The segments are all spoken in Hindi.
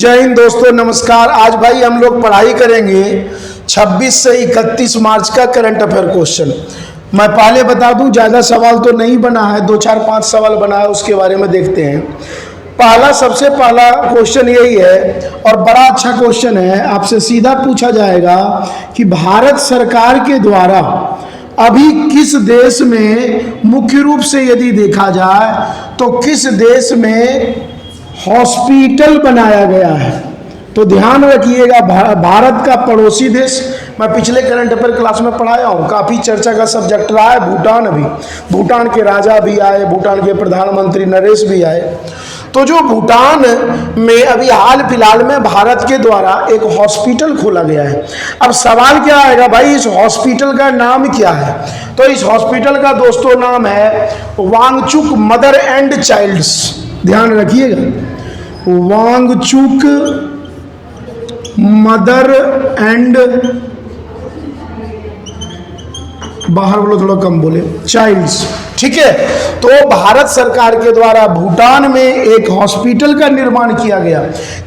जय हिंद दोस्तों, नमस्कार। आज भाई हम लोग पढ़ाई करेंगे 26 से 31 मार्च का करंट अफेयर क्वेश्चन। मैं पहले बता दूं, ज़्यादा सवाल तो नहीं बना है, 2 4 5 सवाल बना है, उसके बारे में देखते हैं। सबसे पहला क्वेश्चन यही है और बड़ा अच्छा क्वेश्चन है। आपसे सीधा पूछा जाएगा कि भारत सरकार के द्वारा अभी किस देश में, मुख्य रूप से यदि देखा जाए तो किस देश में हॉस्पिटल बनाया गया है। तो ध्यान रखिएगा, भारत का पड़ोसी देश, मैं पिछले करंट अफेयर क्लास में पढ़ाया हूँ, काफ़ी चर्चा का सब्जेक्ट रहा है। भूटान, अभी भूटान के राजा भी आए, भूटान के प्रधानमंत्री नरेश भी आए। तो जो भूटान में अभी हाल फिलहाल में भारत के द्वारा एक हॉस्पिटल खोला गया है। अब सवाल क्या आएगा भाई, इस हॉस्पिटल का नाम क्या है? तो इस हॉस्पिटल का दोस्तों नाम है वांगचुक मदर एंड चाइल्ड्स। ध्यान रखिएगा, वांगचुक मदर एंड, बाहर बोलो थोड़ा कम बोले, चाइल्ड्स। ठीक है, तो भारत सरकार के द्वारा भूटान में एक हॉस्पिटल का निर्माण किया गया।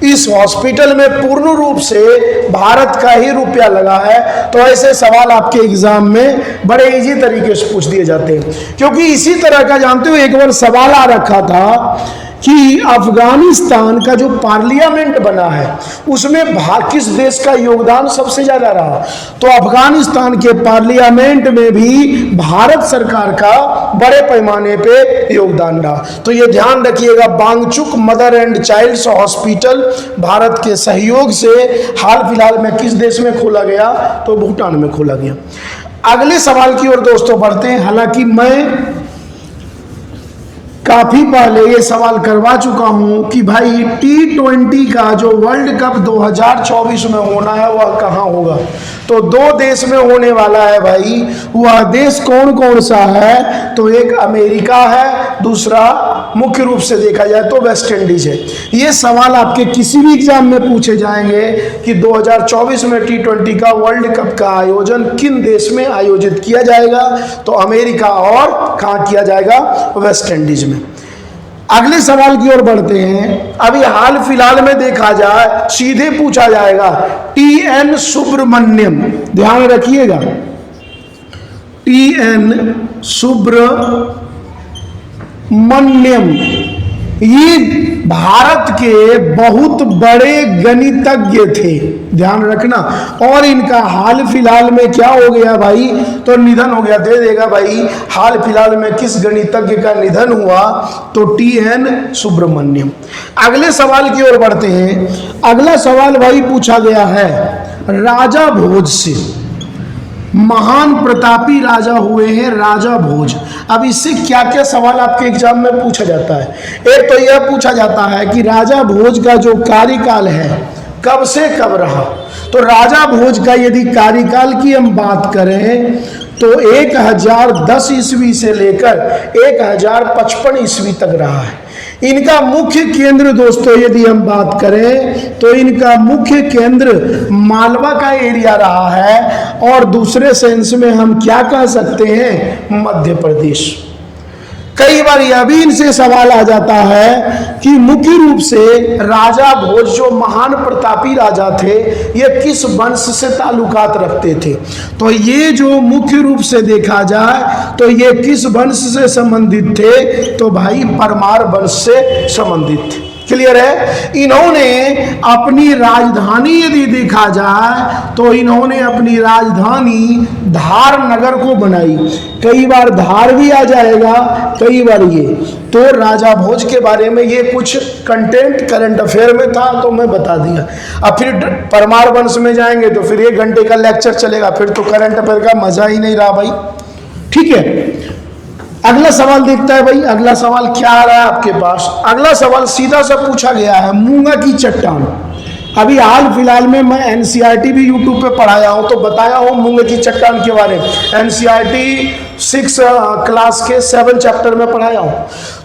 इस हॉस्पिटल में पूर्ण रूप से भारत का ही रुपया लगा है। तो ऐसे सवाल आपके एग्जाम में बड़े इजी तरीके से पूछ दिए जाते हैं, क्योंकि इसी तरह का जानते हो एक बार सवाल आ रखा था कि अफगानिस्तान का जो पार्लियामेंट बना है उसमें किस देश का योगदान सबसे ज्यादा रहा। तो अफगानिस्तान के पार्लियामेंट में भी भारत सरकार का बड़े पैमाने पे योगदान रहा। तो ये ध्यान रखिएगा, Wangchuk mother and child's hospital Bharat के सहयोग से हाल फिलहाल में किस देश में खोला गया? तो भूटान में खोला गया। अगले सवाल की ओर दोस्तों बढ़ते हैं। हालांकि मैं काफी पहले ये सवाल करवा चुका हूं कि भाई T20 का जो वर्ल्ड कप 2024 में होना है वह कहां होगा? तो 2 देश में होने वाला है भाई। वह देश कौन कौन सा है? तो एक अमेरिका है, दूसरा मुख्य रूप से देखा जाए तो वेस्ट इंडीज है। ये सवाल आपके किसी भी एग्जाम में पूछे जाएंगे कि 2024 में T20 का वर्ल्ड कप का आयोजन किन देश में आयोजित किया जाएगा? तो अमेरिका और कहाँ किया जाएगा? वेस्ट इंडीज में। अगले सवाल की ओर बढ़ते हैं। अभी हाल फिलहाल में देखा जाए, सीधे पूछा जाएगा TN सुब्रमण्यम। ध्यान रखिएगा, TN सुब्रमण्यम ये भारत के बहुत बड़े गणितज्ञ थे, ध्यान रखना। और इनका हाल फिलहाल में क्या हो गया भाई? तो निधन हो गया। दे देगा भाई, हाल फिलहाल में किस गणितज्ञ का निधन हुआ? तो TN सुब्रमण्यम। अगले सवाल की ओर बढ़ते हैं। अगला सवाल भाई पूछा गया है राजा भोज से। महान प्रतापी राजा हुए हैं राजा भोज। अब इससे क्या क्या सवाल आपके एग्जाम में पूछा जाता है? एक तो यह पूछा जाता है कि राजा भोज का जो कार्यकाल है कब से कब रहा। तो राजा भोज का यदि कार्यकाल की हम बात करें तो 1010 ईस्वी से लेकर 1055 ईस्वी तक रहा है। इनका मुख्य केंद्र दोस्तों यदि हम बात करें तो इनका मुख्य केंद्र मालवा का एरिया रहा है, और दूसरे सेंस में हम क्या कह सकते हैं? मध्य प्रदेश। कई बार यह भी इनसे सवाल आ जाता है कि मुख्य रूप से राजा भोज जो महान प्रतापी राजा थे ये किस वंश से ताल्लुकात रखते थे? तो ये जो मुख्य रूप से देखा जाए तो ये किस वंश से संबंधित थे? तो भाई परमार वंश से संबंधित थे। क्लियर है? इन्होंने अपनी राजधानी यदि देखा जाए तो इन्होंने अपनी राजधानी धार नगर को बनाई। कई बार धार भी आ जाएगा, कई बार ये। तो राजा भोज के बारे में ये कुछ कंटेंट करंट अफेयर में था तो मैं बता दिया। अब फिर परमार वंश में जाएंगे तो फिर 1 घंटे का लेक्चर चलेगा, फिर तो करंट अफेयर का मजा ही नहीं रहा भाई। ठीक है, अगला सवाल देखता है भाई। अगला सवाल क्या आ रहा है आपके पास? अगला सवाल सीधा सा पूछा गया है मूंगा की चट्टान। अभी हाल फिलहाल में मैं NCERT भी यूट्यूब पे पढ़ाया हूँ, तो बताया हूँ मूंगे की चट्टान के बारे में। NCERT 6 क्लास के 7 चैप्टर में पढ़ाया हूँ।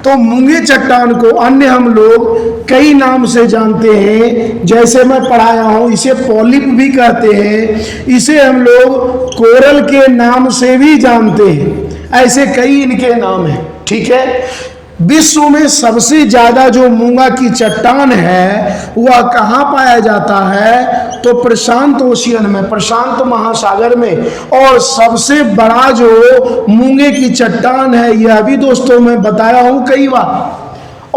तो मूंगे चट्टान को अन्य हम लोग कई नाम से जानते हैं। जैसे मैं पढ़ाया हूँ, इसे पॉलिप भी कहते हैं, इसे हम लोग कोरल के नाम से भी जानते हैं। ऐसे कई इनके नाम हैं। ठीक है, विश्व में सबसे ज्यादा जो मूंगा की चट्टान है वह कहाँ पाया जाता है? तो प्रशांत ओशियन में, प्रशांत महासागर में। और सबसे बड़ा जो मूंगे की चट्टान है, यह भी दोस्तों मैं बताया हूं कई बार,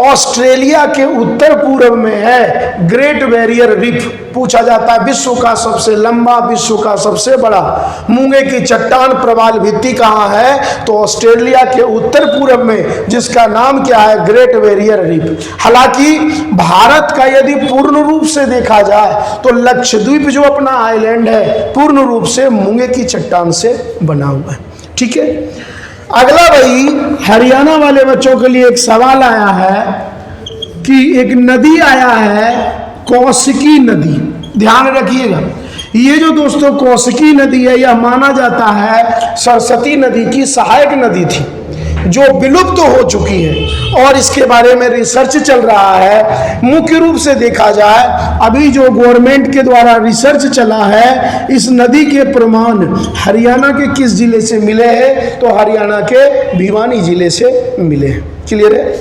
ऑस्ट्रेलिया के उत्तर पूर्व में है, ग्रेट बैरियर रीफ। पूछा जाता है विश्व का सबसे लंबा, विश्व का सबसे बड़ा मूंगे की चट्टान प्रवाल भित्ति कहाँ है? तो ऑस्ट्रेलिया के उत्तर पूर्व में, जिसका नाम क्या है? Great barrier reef. हालांकि भारत का यदि पूर्ण रूप से देखा जाए तो लक्षद्वीप जो अपना आइलैंड है पूर्ण रूप से मूंगे की चट्टान से बना हुआ है। ठीक है, अगला भाई हरियाणा वाले बच्चों के लिए एक सवाल आया है कि एक नदी आया है कौशिकी नदी। ध्यान रखिएगा, ये जो दोस्तों कौशिकी नदी है यह माना जाता है सरस्वती नदी की सहायक नदी थी जो विलुप्त हो चुकी है और इसके बारे में रिसर्च चल रहा है। मुख्य रूप से देखा जाए अभी जो गवर्नमेंट के द्वारा रिसर्च चला है, इस नदी के प्रमाण हरियाणा के किस जिले से मिले हैं? तो हरियाणा के भिवानी जिले से मिले हैं। क्लियर है?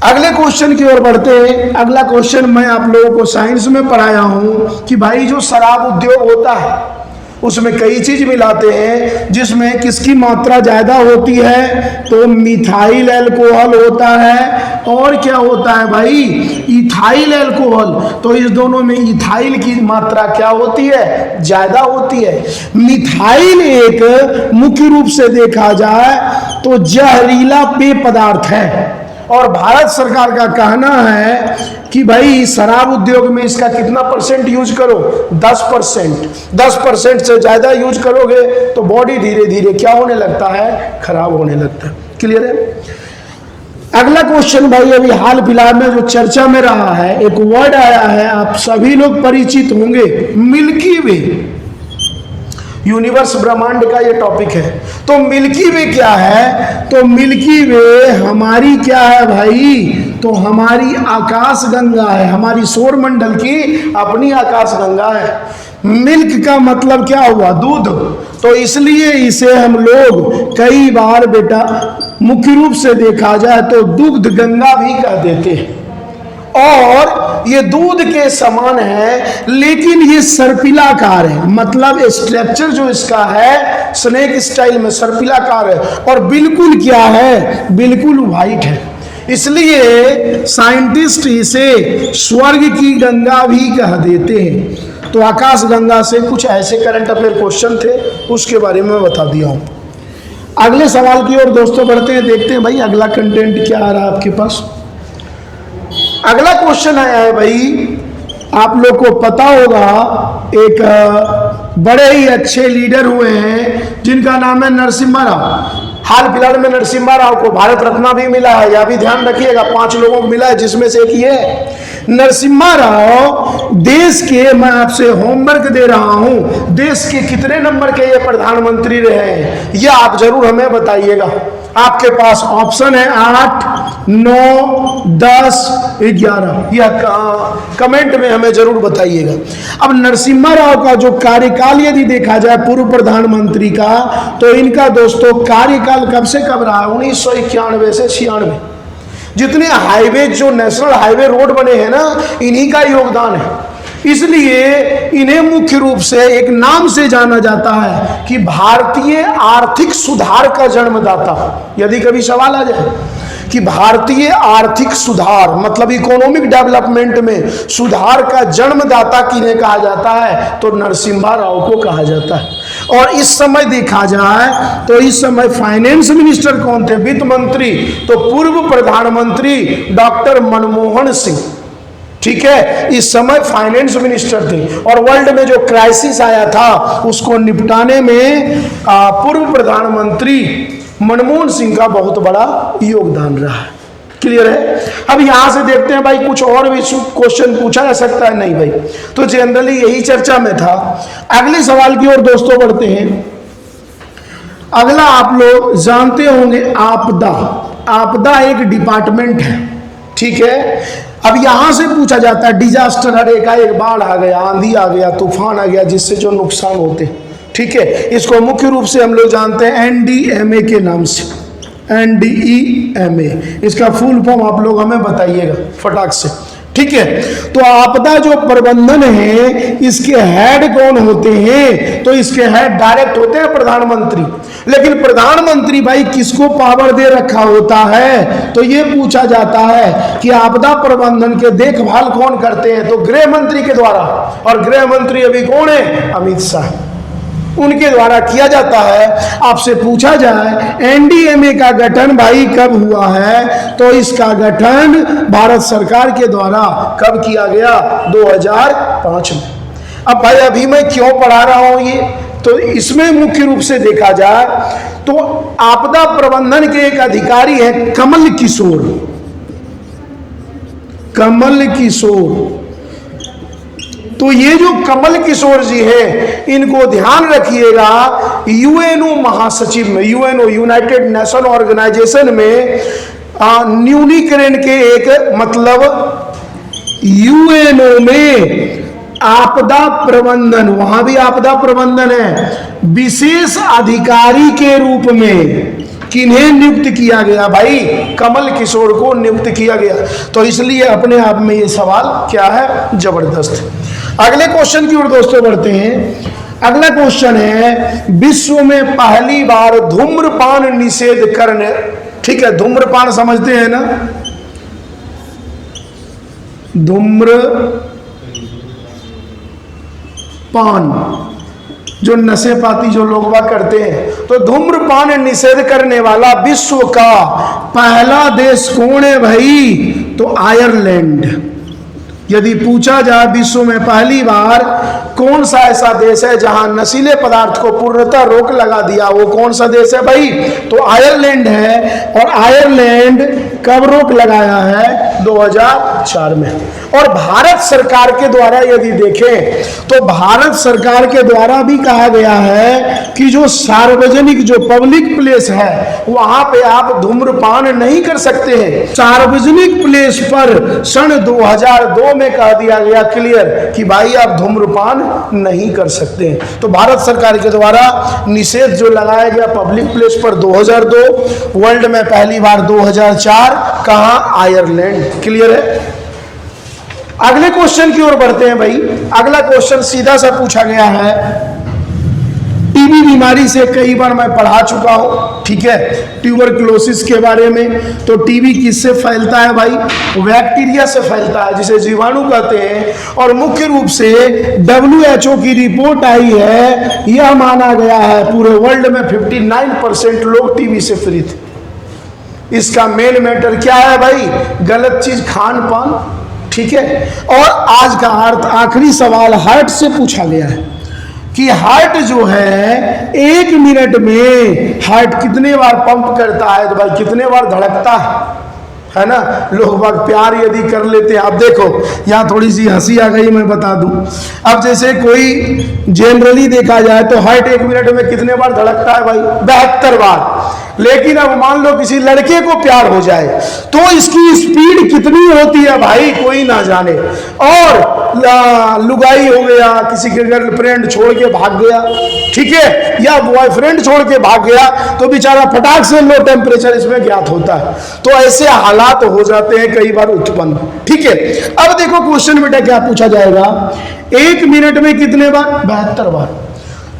अगले क्वेश्चन की ओर बढ़ते हैं। अगला क्वेश्चन मैं आप लोगों को साइंस में पढ़ाया हूं कि भाई जो शराब उद्योग होता है उसमें कई चीज मिलाते हैं, जिसमें किसकी मात्रा ज्यादा होती है? तो मिथाइल अल्कोहल होता है और क्या होता है भाई? Ethyl alcohol. तो इस दोनों में इथाइल की मात्रा क्या होती है? ज्यादा होती है। मिथाइल एक मुख्य रूप से देखा जाए तो जहरीला पेय पदार्थ है और भारत सरकार का कहना है कि भाई शराब उद्योग में इसका कितना परसेंट यूज करो? 10%। 10% से ज्यादा यूज करोगे तो बॉडी धीरे धीरे क्या होने लगता है? खराब होने लगता है। क्लियर है? अगला क्वेश्चन भाई अभी हाल फिलहाल में जो चर्चा में रहा है, एक वर्ड आया है, आप सभी लोग परिचित होंगे, मिल्की वे। यूनिवर्स ब्रह्मांड का ये टॉपिक है। तो मिल्की वे क्या है? तो मिल्की वे हमारी क्या है भाई? तो हमारी आकाश गंगा है, हमारी सौर मंडल की अपनी आकाश गंगा है। मिल्क का मतलब क्या हुआ? दूध। तो इसलिए इसे हम लोग कई बार बेटा मुख्य रूप से देखा जाए तो दुग्ध गंगा भी कह देते हैं। और ये दूध के समान है लेकिन ये सर्पिलाकार है, मतलब स्ट्रक्चर जो इसका है स्नेक स्टाइल में सर्पिलाकार है और बिल्कुल क्या है? बिल्कुल व्हाइट है। इसलिए साइंटिस्ट इसे स्वर्ग की गंगा भी कह देते हैं। तो आकाश गंगा से कुछ ऐसे करंट अफेयर क्वेश्चन थे, उसके बारे में बता दिया हूं। अगले सवाल की ओर दोस्तों बढ़ते हैं, देखते हैं भाई अगला कंटेंट क्या आ रहा है आपके पास। अगला क्वेश्चन आया है भाई, आप लोग को पता होगा एक बड़े ही अच्छे लीडर हुए हैं जिनका नाम है नरसिम्हा राव। हाल फिलहाल में नरसिम्हा राव को भारत रत्न भी मिला है, यह भी ध्यान रखिएगा। 5 लोगों को मिला है जिसमें से एक ये है। नरसिम्हा राव देश के, मैं आपसे होमवर्क दे रहा हूं, देश के कितने नंबर के ये प्रधानमंत्री रहे हैं यह आप जरूर हमें बताइएगा। आपके पास ऑप्शन है 8, 9, 10, 11। यह कमेंट में हमें जरूर बताइएगा। अब नरसिम्हा राव का जो कार्यकाल यदि देखा जाए पूर्व प्रधानमंत्री का, तो इनका दोस्तों कार्यकाल कब से कब रहा? 1991 से 96। जितने हाईवे जो नेशनल हाईवे रोड बने हैं ना, इन्हीं का योगदान है। इसलिए इन्हें मुख्य रूप से एक नाम से जाना जाता है कि भारतीय आर्थिक सुधार का जन्मदाता। यदि कभी सवाल आ जाए कि भारतीय आर्थिक सुधार मतलब इकोनॉमिक डेवलपमेंट में सुधार का जन्मदाता किन्हें कहा जाता है? तो नरसिम्हा राव को कहा जाता है। और इस समय देखा जाए तो इस समय फाइनेंस मिनिस्टर कौन थे? वित्त मंत्री। तो पूर्व प्रधानमंत्री डॉक्टर मनमोहन सिंह, ठीक है, इस समय फाइनेंस मिनिस्टर थे। और वर्ल्ड में जो क्राइसिस आया था उसको निपटाने में पूर्व प्रधानमंत्री मनमोहन सिंह का बहुत बड़ा योगदान रहा है। क्लियर है? अब यहां से देखते हैं भाई कुछ और भी क्वेश्चन पूछा जा सकता है। नहीं भाई, तो जनरली यही चर्चा में था। अगले सवाल की ओर दोस्तों बढ़ते हैं। अगला आप लोग जानते होंगे आपदा। आपदा एक डिपार्टमेंट है, ठीक है। अब यहां से पूछा जाता है डिजास्टर, हर एक बाढ़ आ गया, आंधी आ गया, तूफान आ गया, जिससे जो नुकसान होते, ठीक है, इसको मुख्य रूप से हम लोग जानते हैं NDMA के नाम से। NDEMA, इसका फुल फॉर्म आप लोग हमें बताइएगा फटाक से, ठीक है। तो आपदा जो प्रबंधन है इसके हेड कौन होते हैं? तो इसके हेड डायरेक्ट होते हैं प्रधानमंत्री। लेकिन प्रधानमंत्री भाई किसको पावर दे रखा होता है? तो ये पूछा जाता है कि आपदा प्रबंधन के देखभाल कौन करते हैं? तो गृह मंत्री के द्वारा, और गृह मंत्री अभी कौन है? अमित शाह, उनके द्वारा किया जाता है। आपसे पूछा जाए एनडीएमए का गठन भाई कब हुआ है? तो इसका गठन भारत सरकार के द्वारा कब किया गया? 2005 में। अब भाई अभी मैं क्यों पढ़ा रहा हूं ये? तो इसमें मुख्य रूप से देखा जाए तो आपदा प्रबंधन के एक अधिकारी है कमल किशोर। कमल किशोर, तो ये जो कमल किशोर जी है इनको ध्यान रखिएगा, यूएनओ महासचिव में, यूएनओ यूनाइटेड नेशन ऑर्गेनाइजेशन में न्यूनीकरण के एक मतलब यूएनओ में आपदा प्रबंधन, वहां भी आपदा प्रबंधन है, विशेष अधिकारी के रूप में किन्हें नियुक्त किया गया? भाई कमल किशोर को नियुक्त किया गया। तो इसलिए अपने आप में ये सवाल क्या है? जबरदस्त। अगले क्वेश्चन की ओर दोस्तों बढ़ते हैं। अगला क्वेश्चन है, विश्व में पहली बार धूम्रपान निषेध करने, ठीक है, धूम्रपान समझते हैं ना? धूम्रपान जो नशे पाती जो लोग करते हैं, तो धूम्रपान निषेध करने वाला विश्व का पहला देश कौन है भाई? तो आयरलैंड। यदि पूछा जाए विश्व में पहली बार कौन सा ऐसा देश है जहां नशीले पदार्थ को पूर्णतः रोक लगा दिया, वो कौन सा देश है भाई? तो आयरलैंड है। और आयरलैंड कब रोक लगाया है? 2004 में। और भारत सरकार के द्वारा यदि देखें तो भारत सरकार के द्वारा भी कहा गया है कि जो सार्वजनिक जो पब्लिक प्लेस है वहां पे आप धूम्रपान नहीं कर सकते हैं। सार्वजनिक प्लेस पर सन 2002 में कह दिया गया क्लियर कि भाई आप धूम्रपान नहीं कर सकते हैं। तो भारत सरकार के द्वारा निषेध जो लगाया गया पब्लिक प्लेस पर 2002, वर्ल्ड में पहली बार 2004, कहां? आयरलैंड। क्लियर है? अगले क्वेश्चन की ओर बढ़ते हैं भाई। अगला क्वेश्चन सीधा सा पूछा गया है, टीबी बीमारी से कई बार मैं पढ़ा चुका हूं, ठीक है, ट्यूबरकुलोसिस के बारे में। तो टीबी किससे फैलता है भाई? बैक्टीरिया से फैलता है, जिसे जीवाणु कहते हैं। और मुख्य रूप से WHO की रिपोर्ट आई है, यह माना गया है पूरे वर्ल्ड में 59% लोग टीबी से फ्री थे। इसका मेन मैटर क्या है भाई? गलत चीज, खान पान, ठीक है। और आज का अर्थ आखिरी सवाल हार्ट से पूछा गया है कि हार्ट जो है 1 मिनट में हार्ट कितने बार पंप करता है? तो भाई कितने बार धड़कता है ना? लोग बाग प्यार यदि कर लेते हैं। अब देखो यहाँ थोड़ी सी हंसी आ गई, मैं बता दूं। अब जैसे कोई जनरली देखा जाए तो हार्ट 1 मिनट में कितने बार धड़कता है भाई? 72 बार। लेकिन अब मान लो किसी लड़के को प्यार हो जाए तो इसकी स्पीड कितनी होती है भाई? कोई ना जाने। और लुगाई हो गया, किसी के गर्लफ्रेंड छोड़ के भाग गया, ठीक है, या बॉयफ्रेंड छोड़ के भाग गया, तो बेचारा फटाक से लो टेम्परेचर इसमें ज्ञात होता है। तो ऐसे हालात हो जाते हैं कई बार उत्पन्न, ठीक है। अब देखो क्वेश्चन बेटा क्या पूछा जाएगा, 1 मिनट में कितने बार? 72 बार।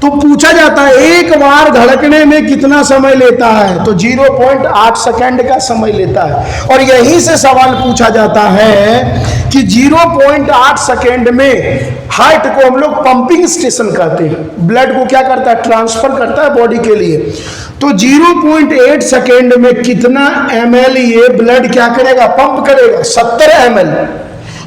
तो पूछा जाता है एक बार धड़कने में कितना समय लेता है? तो 0.8 सेकंड का समय लेता है। और यहीं से सवाल पूछा जाता है कि 0.8 सेकंड में हार्ट को हम लोग पंपिंग स्टेशन कहते हैं। ब्लड को क्या करता है? ट्रांसफर करता है बॉडी के लिए। तो 0.8 सेकंड में कितना ml ये ब्लड क्या करेगा? पंप करेगा, 70 ml।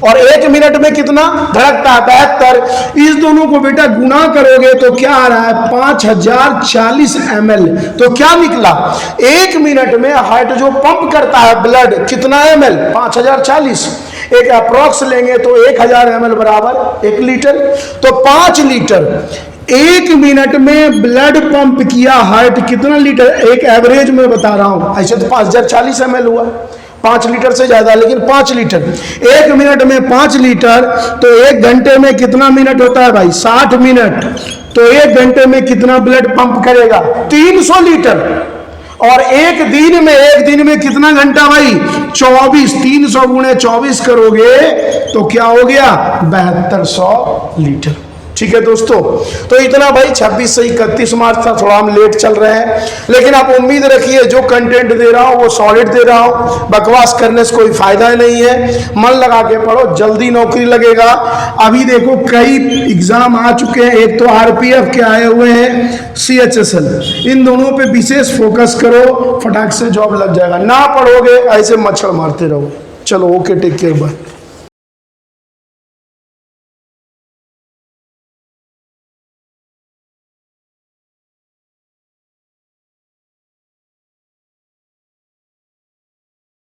और 1 मिनट में कितना धड़कता है? 72। इस दोनों को बेटा गुना करोगे तो क्या आ रहा है? 5040 ml। तो क्या निकला? 1 मिनट में हार्ट जो पंप करता है ब्लड कितना ml? 5040। एक अप्रॉक्स लेंगे तो 1000 ml बराबर 1 लीटर। तो 5 लीटर 1 मिनट में ब्लड पंप किया हार्ट कितना लीटर? एक एवरेज में बता रहा हूं, ऐसे तो 5040 ml हुआ, 5 लीटर से ज्यादा, लेकिन 5 लीटर 1 मिनट में 5 लीटर। तो 1 घंटे में कितना मिनट होता है भाई? 60 मिनट। तो 1 घंटे में कितना ब्लड पंप करेगा? 300 लीटर। और एक दिन में कितना घंटा भाई? 24। 300 गुणे 24 करोगे तो क्या हो गया? 7200 लीटर। ठीक है दोस्तों, तो इतना भाई 26 से 31 मार्च था, थोड़ा हम लेट चल रहे हैं, लेकिन आप उम्मीद रखिए जो कंटेंट दे रहा हूं वो सॉलिड दे रहा हूं। बकवास करने से कोई फायदा नहीं है, मन लगा के पढ़ो, जल्दी नौकरी लगेगा। अभी देखो कई एग्जाम आ चुके हैं, एक तो आरपीएफ के आए हुए हैं, सीएचएसएल, इन दोनों पे विशेष फोकस करो, फटाक से जॉब लग जाएगा। ना पढ़ोगे ऐसे मच्छर मारते रहो। चलो ओके, टेक केयर, बाय।